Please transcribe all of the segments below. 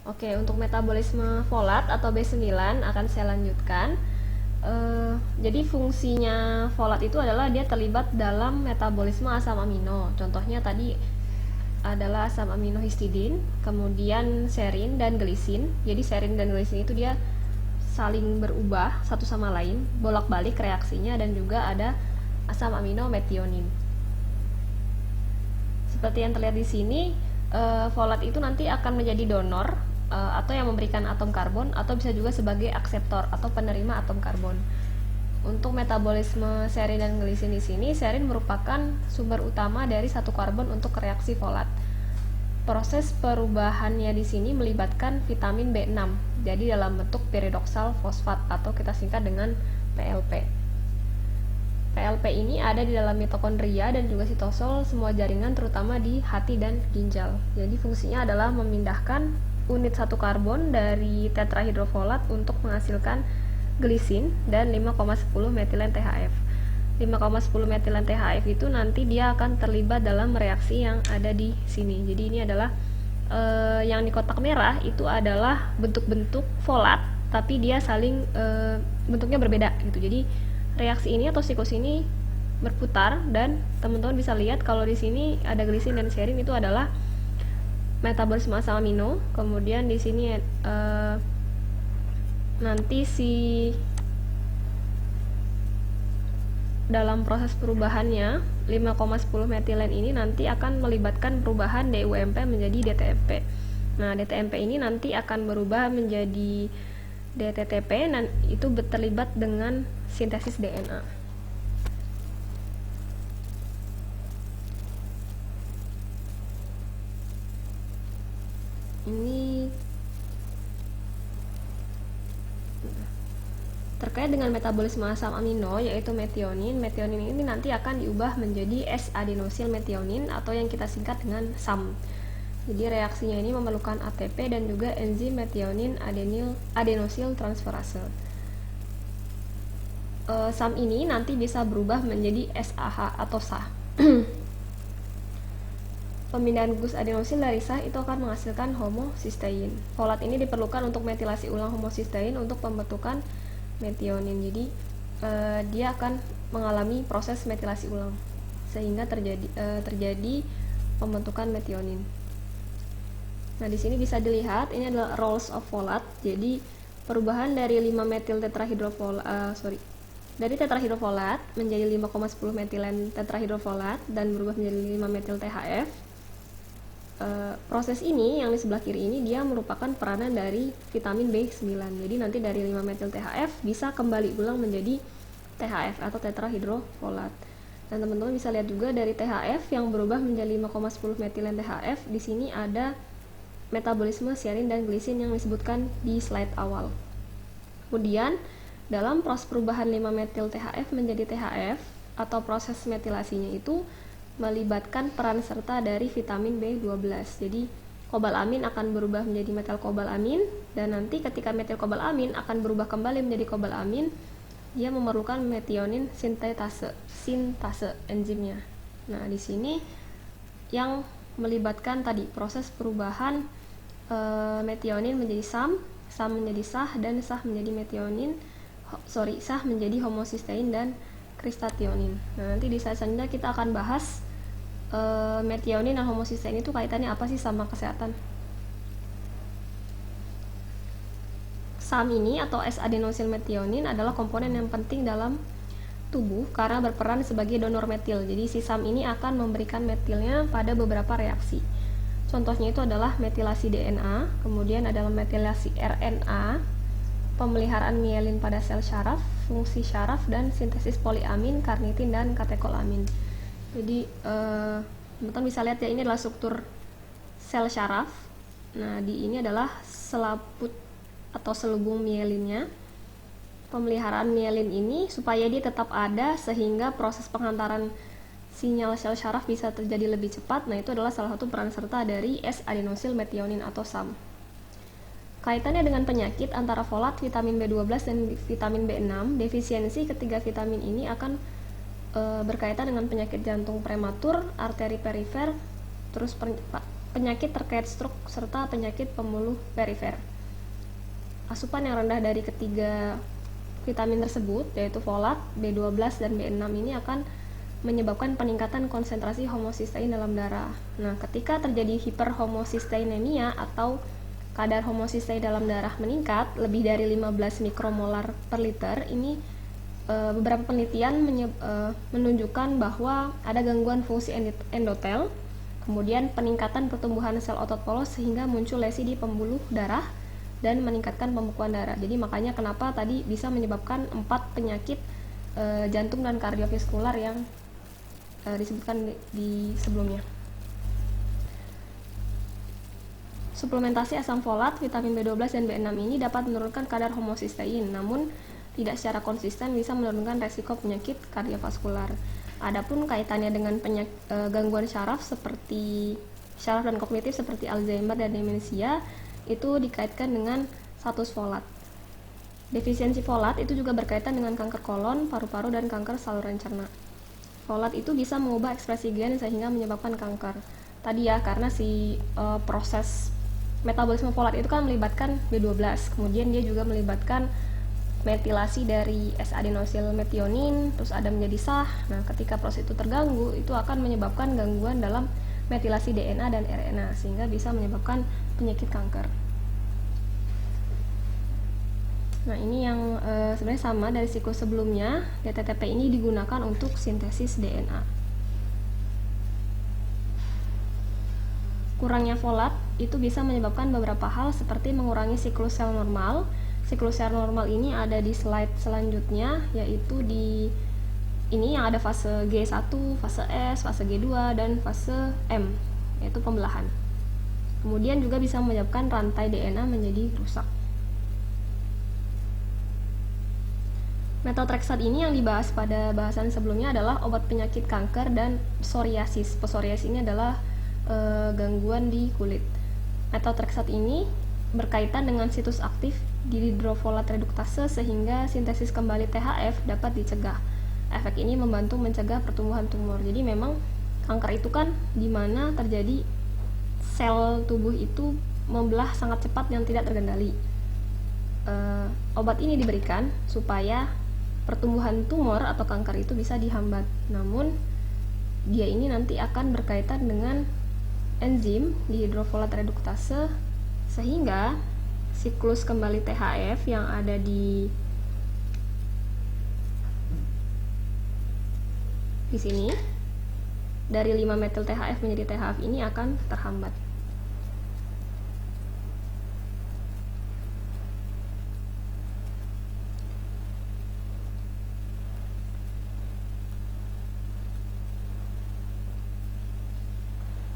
Oke, untuk metabolisme folat atau B9 akan saya lanjutkan. Jadi fungsinya folat itu adalah dia terlibat dalam metabolisme asam amino. Contohnya tadi adalah asam amino histidin, kemudian serin dan glisin. Jadi serin dan glisin itu dia saling berubah satu sama lain, bolak-balik reaksinya, dan juga ada asam amino metionin. Seperti yang terlihat di sini, folat itu nanti akan menjadi donor atau yang memberikan atom karbon, atau bisa juga sebagai akseptor atau penerima atom karbon. Untuk metabolisme serin dan glisin di sini, serin merupakan sumber utama dari satu karbon untuk reaksi folat. Proses perubahannya di sini melibatkan vitamin B6, jadi dalam bentuk piridoksal fosfat atau kita singkat dengan PLP. PLP ini ada di dalam mitokondria dan juga sitosol semua jaringan, terutama di hati dan ginjal. Jadi fungsinya adalah memindahkan unit satu karbon dari tetrahidrofolat untuk menghasilkan glisin dan 5,10 metilen THF. 5,10 metilen THF itu nanti dia akan terlibat dalam reaksi yang ada di sini. Jadi ini adalah yang di kotak merah itu adalah bentuk-bentuk folat, tapi dia saling bentuknya berbeda gitu. Jadi reaksi ini atau siklus ini berputar, dan teman-teman bisa lihat kalau di sini ada glisin dan serin itu adalah metabolisme asam amino. Kemudian di sini nanti dalam proses perubahannya 5,10 metilen ini nanti akan melibatkan perubahan DUMP menjadi DTMP. Nah, DTMP ini nanti akan berubah menjadi DTTP dan itu terlibat dengan sintesis DNA. Ini terkait dengan metabolisme asam amino yaitu metionin. Metionin ini nanti akan diubah menjadi S-adenosil metionin atau yang kita singkat dengan SAM. Jadi reaksinya ini memerlukan ATP dan juga enzim metionin adenosil transferase. SAM ini nanti bisa berubah menjadi SAH atau SAH. Pemindahan gugus adenosil dari SAH itu akan menghasilkan homocysteine. Folat ini diperlukan untuk metilasi ulang homocysteine untuk pembentukan metionin. Jadi dia akan mengalami proses metilasi ulang sehingga terjadi pembentukan metionin. Nah, di sini bisa dilihat ini adalah roles of folat. Jadi perubahan dari 5 metil dari tetrahidrofolat menjadi 5,10 metilen tetrahidrofolat dan berubah menjadi 5 metil THF. Proses ini yang di sebelah kiri ini dia merupakan peranan dari vitamin B9. Jadi nanti dari 5 metil THF bisa kembali ulang menjadi THF atau tetrahidrofolat. Dan teman-teman bisa lihat juga dari THF yang berubah menjadi 5,10 metilen THF, di sini ada metabolisme serin dan glisin yang disebutkan di slide awal. Kemudian dalam proses perubahan 5 metil THF menjadi THF atau proses metilasinya itu melibatkan peran serta dari vitamin B12. Jadi kobalamin akan berubah menjadi metil kobalamin, dan nanti ketika metil kobalamin akan berubah kembali menjadi kobalamin, dia memerlukan metionin sintase enzimnya. Nah, di sini yang melibatkan tadi proses perubahan metionin menjadi SAM menjadi SAH, dan SAH menjadi SAH menjadi homocysteine dan kristationin. Nah, nanti di slide selanjutnya kita akan bahas metionin dan homocysteine itu kaitannya apa sih sama kesehatan. SAM ini atau S-adenosil metionin adalah komponen yang penting dalam tubuh karena berperan sebagai donor metil. Jadi si SAM ini akan memberikan metilnya pada beberapa reaksi. Contohnya itu adalah metilasi DNA, kemudian adalah metilasi RNA, pemeliharaan mielin pada sel syaraf, fungsi syaraf, dan sintesis poliamin, karnitin, dan katekolamin. Jadi teman-teman bisa lihat ya, ini adalah struktur sel syaraf. Nah, di ini adalah selaput atau selubung mielinnya. Pemeliharaan mielin ini supaya dia tetap ada sehingga proses penghantaran sinyal sel syaraf bisa terjadi lebih cepat. Nah, itu adalah salah satu peran serta dari S-adenosil metionin atau SAM. Kaitannya dengan penyakit antara folat, vitamin B12, dan vitamin B6, defisiensi ketiga vitamin ini akan berkaitan dengan penyakit jantung prematur, arteri perifer, terus penyakit terkait stroke serta penyakit pembuluh perifer. Asupan yang rendah dari ketiga vitamin tersebut, yaitu folat, B12, dan B6 ini akan menyebabkan peningkatan konsentrasi homocysteine dalam darah. Nah, ketika terjadi hiperhomocysteinemia atau kadar homocysteine dalam darah meningkat lebih dari 15 mikromolar per liter, ini beberapa penelitian menunjukkan bahwa ada gangguan fungsi endotel, kemudian peningkatan pertumbuhan sel otot polos sehingga muncul lesi di pembuluh darah dan meningkatkan pembekuan darah. Jadi makanya kenapa tadi bisa menyebabkan 4 penyakit jantung dan kardiovaskular yang disebutkan di sebelumnya. Suplementasi asam folat, vitamin B12 dan B6 ini dapat menurunkan kadar homocysteine, namun tidak secara konsisten bisa menurunkan resiko penyakit kardiovaskular. Adapun kaitannya dengan gangguan syaraf seperti syaraf dan kognitif seperti Alzheimer dan demensia itu dikaitkan dengan status folat. Defisiensi folat itu juga berkaitan dengan kanker kolon, paru-paru, dan kanker saluran cerna. Folat itu bisa mengubah ekspresi gen sehingga menyebabkan kanker. Tadi ya, karena proses metabolisme folat itu kan melibatkan B12, kemudian dia juga melibatkan metilasi dari S-adenosil metionin, terus ada menjadi SAH. Nah, ketika proses itu terganggu, itu akan menyebabkan gangguan dalam metilasi DNA dan RNA, sehingga bisa menyebabkan penyakit kanker. Nah, ini yang sebenarnya sama dari siklus sebelumnya. DTTP ini digunakan untuk sintesis DNA. Kurangnya folat itu bisa menyebabkan beberapa hal seperti mengurangi siklus sel normal. Siklus sel normal ini ada di slide selanjutnya, yaitu di ini yang ada fase G1, fase S, fase G2, dan fase M, yaitu pembelahan. Kemudian juga bisa menyebabkan rantai DNA menjadi rusak. Methotrexate ini yang dibahas pada bahasan sebelumnya adalah obat penyakit kanker dan psoriasis. Psoriasis ini adalah gangguan di kulit. Methotrexate ini berkaitan dengan situs aktif dihidrofolat reduktase sehingga sintesis kembali THF dapat dicegah. Efek ini membantu mencegah pertumbuhan tumor. Jadi memang kanker itu kan dimana terjadi sel tubuh itu membelah sangat cepat yang tidak terkendali. Obat ini diberikan supaya pertumbuhan tumor atau kanker itu bisa dihambat. Namun dia ini nanti akan berkaitan dengan enzim dihidrofolat reduktase sehingga siklus kembali THF yang ada di sini dari 5-metil THF menjadi THF ini akan terhambat.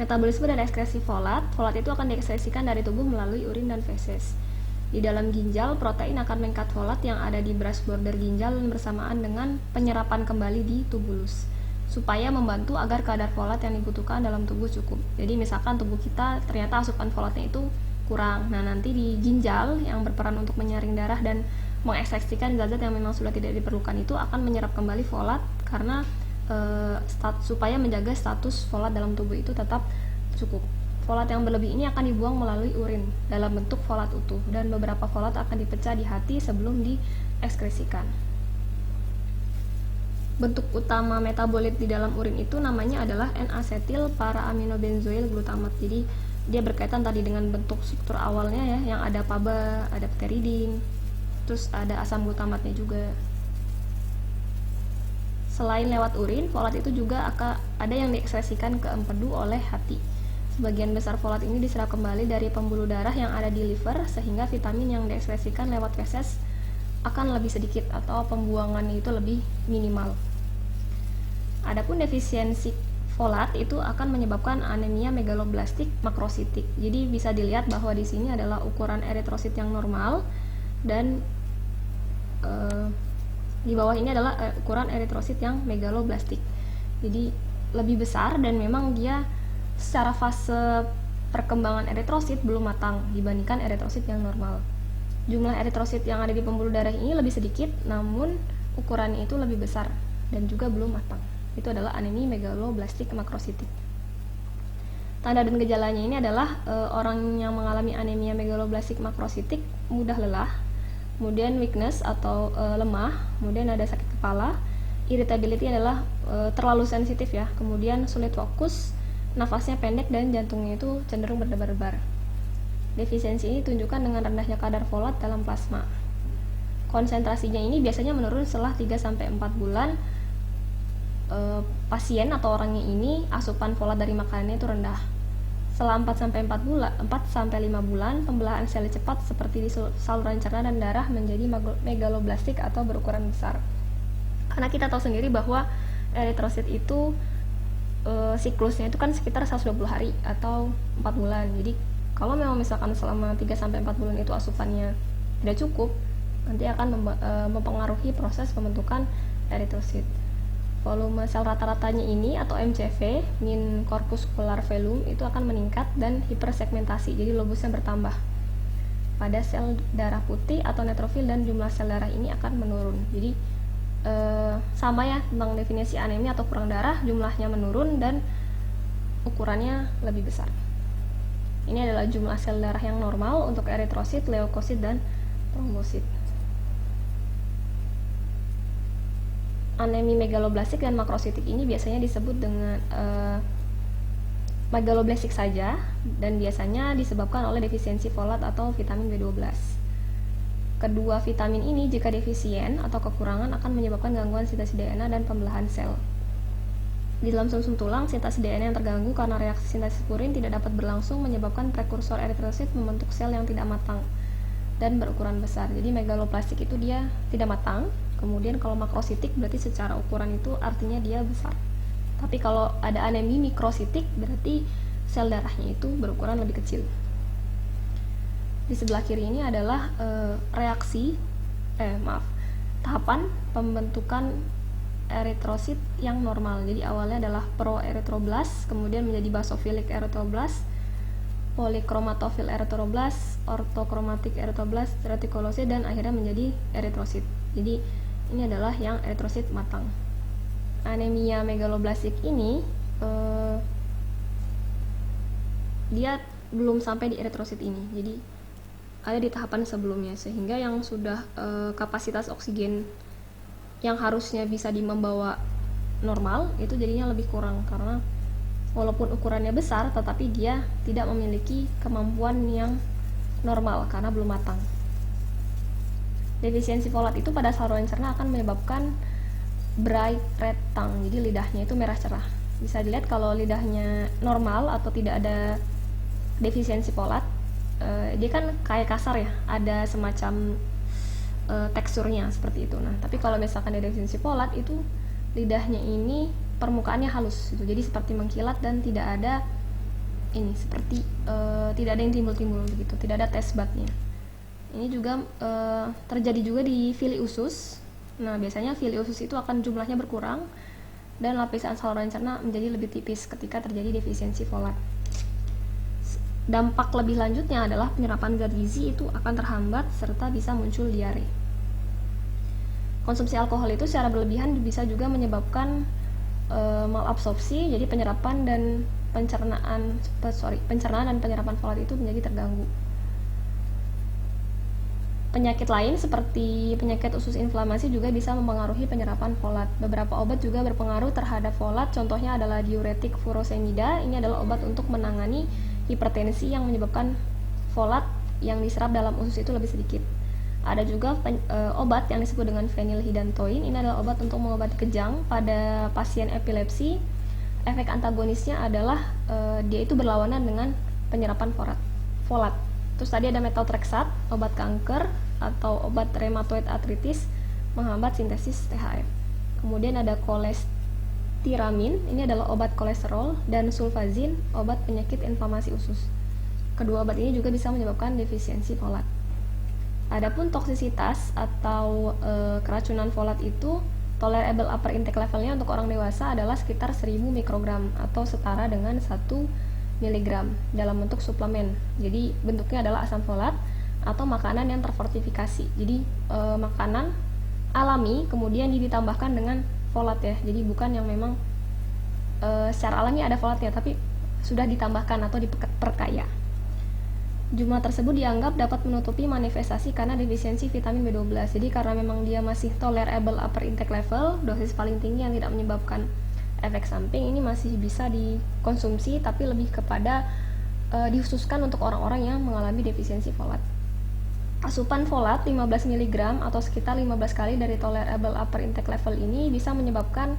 Metabolisme dan ekskresi folat. Folat itu akan diekskresikan dari tubuh melalui urin dan feses. Di dalam ginjal, protein akan mengkat folat yang ada di brush border ginjal bersamaan dengan penyerapan kembali di tubulus, supaya membantu agar kadar folat yang dibutuhkan dalam tubuh cukup. Jadi misalkan tubuh kita ternyata asupan folatnya itu kurang, nah nanti di ginjal yang berperan untuk menyaring darah dan mengekspresikan zat-zat yang memang sudah tidak diperlukan itu akan menyerap kembali folat karena supaya menjaga status folat dalam tubuh itu tetap cukup. Folat yang berlebih ini akan dibuang melalui urin dalam bentuk folat utuh, dan beberapa folat akan dipecah di hati sebelum diekskresikan. Bentuk utama metabolit di dalam urin itu namanya adalah N-asetil para aminobenzoil glutamat. Jadi dia berkaitan tadi dengan bentuk struktur awalnya ya, yang ada PABA, ada pteridin, terus ada asam glutamatnya juga. Selain lewat urin, folat itu juga ada yang diekspresikan ke empedu oleh hati. Sebagian besar folat ini diserap kembali dari pembuluh darah yang ada di liver, sehingga vitamin yang diekspresikan lewat feses akan lebih sedikit atau pembuangannya itu lebih minimal. Adapun defisiensi folat itu akan menyebabkan anemia megaloblastik makrositik. Jadi bisa dilihat bahwa di sini adalah ukuran eritrosit yang normal dan di bawah ini adalah ukuran eritrosit yang megaloblastik. Jadi lebih besar dan memang dia secara fase perkembangan eritrosit belum matang dibandingkan eritrosit yang normal. Jumlah eritrosit yang ada di pembuluh darah ini lebih sedikit, namun ukurannya itu lebih besar dan juga belum matang. Itu adalah anemia megaloblastik makrositik. Tanda dan gejalanya ini adalah orang yang mengalami anemia megaloblastik makrositik mudah lelah, kemudian weakness atau lemah, kemudian ada sakit kepala, irritability adalah terlalu sensitif ya, kemudian sulit fokus, nafasnya pendek dan jantungnya itu cenderung berdebar-debar. Defisiensi ini ditunjukkan dengan rendahnya kadar folat dalam plasma. Konsentrasinya ini biasanya menurun setelah 3-4 bulan. Pasien atau orangnya ini asupan folat dari makanannya itu rendah. Setelah 4-5 bulan, pembelahan sel cepat seperti di saluran cerna dan darah menjadi megaloblastik atau berukuran besar. Karena kita tahu sendiri bahwa eritrosit itu siklusnya itu kan sekitar 120 hari atau 4 bulan. Jadi kalau memang misalkan selama 3-4 bulan itu asupannya tidak cukup, nanti akan mempengaruhi proses pembentukan eritrosit. Volume sel rata-ratanya ini atau MCV, mean corpuscular volume, itu akan meningkat dan hipersegmentasi, jadi lobusnya bertambah pada sel darah putih atau neutrofil, dan jumlah sel darah ini akan menurun. Jadi sama ya tentang definisi anemia atau kurang darah, jumlahnya menurun dan ukurannya lebih besar. Ini adalah jumlah sel darah yang normal untuk eritrosit, leukosit, dan trombosit. Anemi megaloblastik dan makrositik ini biasanya disebut dengan megaloblastik saja, dan biasanya disebabkan oleh defisiensi folat atau vitamin B12. Kedua vitamin ini jika defisien atau kekurangan akan menyebabkan gangguan sintesis DNA dan pembelahan sel. Di dalam sumsum tulang, sintesis DNA yang terganggu karena reaksi sintesis purin tidak dapat berlangsung, menyebabkan prekursor eritrosit membentuk sel yang tidak matang dan berukuran besar. Jadi megaloblastik itu dia tidak matang. Kemudian kalau makrositik berarti secara ukuran itu artinya dia besar. Tapi kalau ada anemi mikrositik berarti sel darahnya itu berukuran lebih kecil. Di sebelah kiri ini adalah tahapan pembentukan eritrosit yang normal. Jadi awalnya adalah proerythroblast, kemudian menjadi basofilik erythroblast, polikromatofil erythroblast, ortokromatik erythroblast, retikulosit, dan akhirnya menjadi eritrosit. Jadi ini adalah yang eritrosit matang. Anemia megaloblastik ini dia belum sampai di eritrosit ini, jadi ada di tahapan sebelumnya, sehingga yang sudah kapasitas oksigen yang harusnya bisa membawa normal itu jadinya lebih kurang, karena walaupun ukurannya besar tetapi dia tidak memiliki kemampuan yang normal karena belum matang. Defisiensi folat itu pada saluran cerna akan menyebabkan bright red tongue, jadi lidahnya itu merah cerah. Bisa dilihat kalau lidahnya normal atau tidak ada defisiensi folat, dia kan kayak kasar ya, ada semacam teksturnya seperti itu. Nah, tapi kalau misalkan ada defisiensi folat itu lidahnya ini permukaannya halus, gitu. Jadi seperti mengkilat dan tidak ada ini seperti tidak ada yang timbul-timbul begitu, tidak ada taste budnya. Ini juga terjadi juga di fili usus. Nah, biasanya fili usus itu akan jumlahnya berkurang dan lapisan saluran cerna menjadi lebih tipis ketika terjadi defisiensi folat. Dampak lebih lanjutnya adalah penyerapan zat gizi itu akan terhambat serta bisa muncul diare. Konsumsi alkohol itu secara berlebihan bisa juga menyebabkan malabsorpsi, jadi pencernaan dan penyerapan folat itu menjadi terganggu. Penyakit lain seperti penyakit usus inflamasi juga bisa mempengaruhi penyerapan folat. Beberapa obat juga berpengaruh terhadap folat, contohnya adalah diuretik furosemida. Ini adalah obat untuk menangani hipertensi yang menyebabkan folat yang diserap dalam usus itu lebih sedikit. Ada juga obat yang disebut dengan phenylhidantoin. Ini adalah obat untuk mengobati kejang pada pasien epilepsi. Efek antagonisnya adalah dia itu berlawanan dengan penyerapan folat. Terus tadi ada methotrexat, obat kanker atau obat rheumatoid arthritis menghambat sintesis THF. Kemudian ada kolestiramin, ini adalah obat kolesterol, dan sulfazin, obat penyakit inflamasi usus. Kedua obat ini juga bisa menyebabkan defisiensi folat. Adapun toksisitas atau keracunan folat itu, tolerable upper intake levelnya untuk orang dewasa adalah sekitar 1000 mikrogram atau setara dengan 1 miligram dalam bentuk suplemen. Jadi bentuknya adalah asam folat atau makanan yang terfortifikasi. Jadi makanan alami kemudian ditambahkan dengan folat ya. Jadi bukan yang memang secara alami ada folatnya, tapi sudah ditambahkan atau diperkaya. Jumlah tersebut dianggap dapat menutupi manifestasi karena defisiensi vitamin B12. Jadi karena memang dia masih tolerable upper intake level, dosis paling tinggi yang tidak menyebabkan efek samping, ini masih bisa dikonsumsi, tapi lebih kepada dikhususkan untuk orang-orang yang mengalami defisiensi folat. Asupan folat 15 mg atau sekitar 15 kali dari tolerable upper intake level ini bisa menyebabkan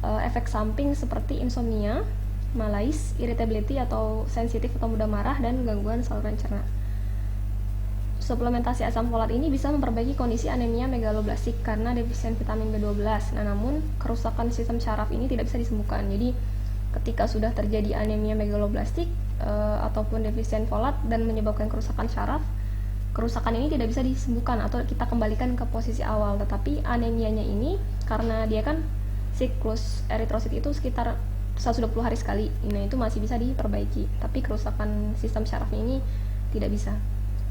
efek samping seperti insomnia, malaise, irritability atau sensitif atau mudah marah, dan gangguan saluran cerna. Suplementasi asam folat ini bisa memperbaiki kondisi anemia megaloblastik karena defisien vitamin B12. Nah, namun kerusakan sistem syaraf ini tidak bisa disembuhkan. Jadi, ketika sudah terjadi anemia megaloblastik ataupun defisien folat dan menyebabkan kerusakan syaraf, kerusakan ini tidak bisa disembuhkan atau kita kembalikan ke posisi awal. Tetapi anemianya ini karena dia kan siklus eritrosit itu sekitar 120 hari sekali, nah itu masih bisa diperbaiki, tapi kerusakan sistem syarafnya ini tidak bisa.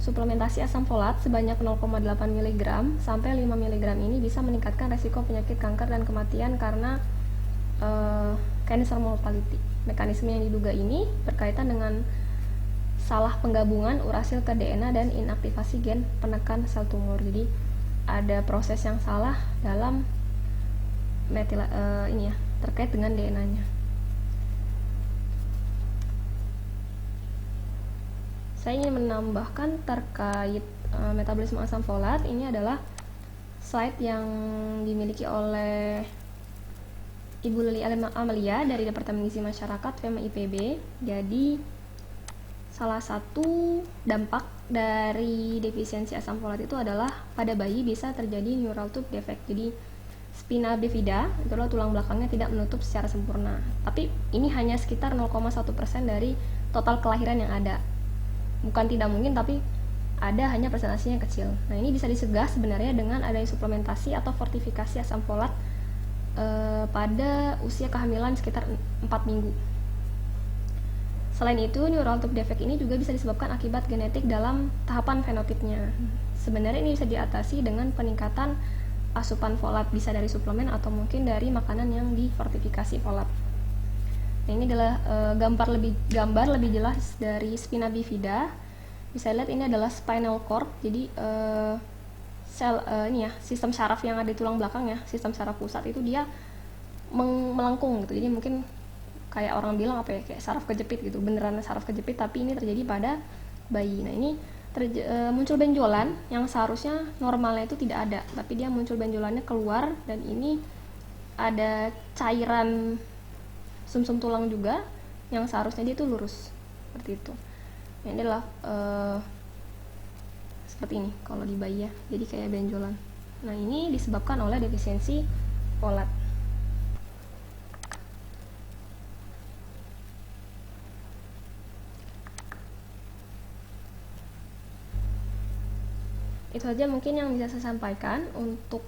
Suplementasi asam folat sebanyak 0,8 mg sampai 5 mg ini bisa meningkatkan resiko penyakit kanker dan kematian karena cancer mortality. Mekanisme yang diduga ini berkaitan dengan salah penggabungan urasil ke DNA dan inaktivasi gen penekan sel tumor. Jadi ada proses yang salah dalam terkait dengan DNA-nya. Saya ingin menambahkan terkait metabolisme asam folat. Ini adalah slide yang dimiliki oleh Ibu Lili Amalia dari Departemen Gizi Masyarakat FEMA IPB. Jadi salah satu dampak dari defisiensi asam folat itu adalah pada bayi bisa terjadi neural tube defect. Jadi spina bifida itu adalah tulang belakangnya tidak menutup secara sempurna. Tapi ini hanya sekitar 0,1% dari total kelahiran yang ada. Bukan tidak mungkin, tapi ada, hanya persentasenya kecil. Nah, ini bisa dicegah sebenarnya dengan adanya suplementasi atau fortifikasi asam folat pada usia kehamilan sekitar 4 minggu. Selain itu, neural tube defect ini juga bisa disebabkan akibat genetik dalam tahapan fenotipnya. Sebenarnya ini bisa diatasi dengan peningkatan asupan folat, bisa dari suplemen atau mungkin dari makanan yang difortifikasi folat. Nah, ini adalah gambar lebih jelas dari spina bifida. Bisa lihat ini adalah spinal cord. Jadi sistem syaraf yang ada di tulang belakang ya, sistem syaraf pusat itu dia melengkung gitu. Jadi mungkin kayak orang bilang kayak saraf kejepit gitu, beneran saraf kejepit, tapi ini terjadi pada bayi. Nah, ini muncul benjolan yang seharusnya normalnya itu tidak ada, tapi dia muncul benjolannya keluar, dan ini ada cairan sumsum tulang juga yang seharusnya dia itu lurus seperti itu. Ini adalah seperti ini kalau di bayi ya, jadi kayak benjolan. Nah, ini disebabkan oleh defisiensi folat. Itu saja mungkin yang bisa saya sampaikan untuk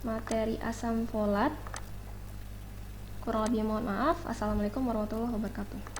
materi asam folat. Kurang lebih mohon maaf. Assalamualaikum warahmatullahi wabarakatuh.